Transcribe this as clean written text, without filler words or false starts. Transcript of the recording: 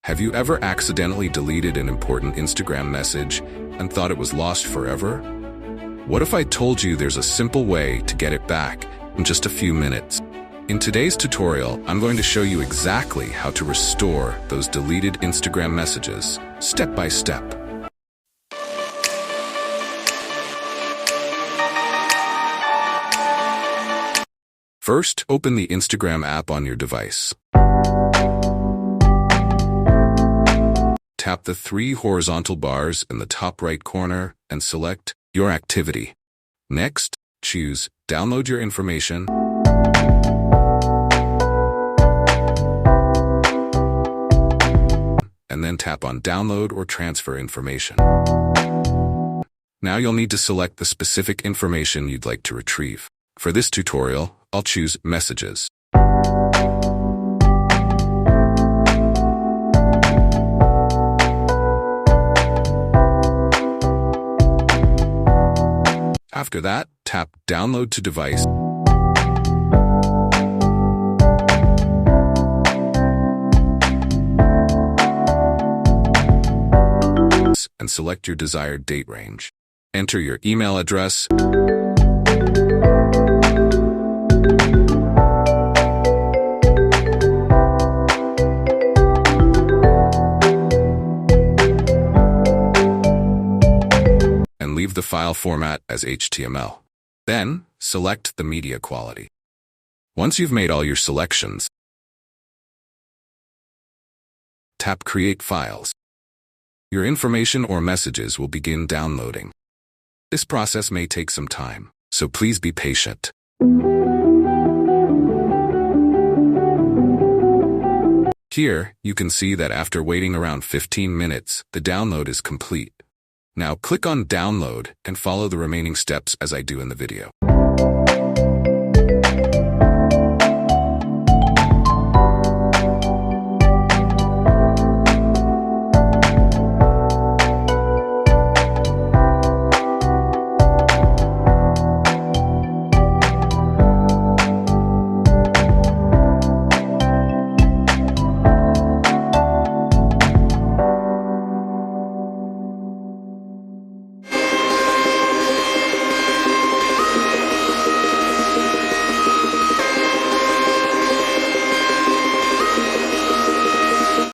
Have you ever accidentally deleted an important Instagram message and thought it was lost forever? What if I told you there's a simple way to get it back in just a few minutes? In today's tutorial, I'm going to show you exactly how to restore those deleted Instagram messages, step by step. First, open the Instagram app on your device. Tap the three horizontal bars in the top right corner and select Your Activity. Next, choose Download Your Information. And then tap on Download or Transfer Information. Now you'll need to select the specific information you'd like to retrieve. For this tutorial, I'll choose Messages. After that, tap Download to Device. And select your desired date range. Enter your email address. And leave the file format as HTML. Then, select the media quality. Once you've made all your selections, tap Create Files. Your information or messages will begin downloading. This process may take some time, so please be patient. Here, you can see that after waiting around 15 minutes, the download is complete. Now click on Download and follow the remaining steps as I do in the video.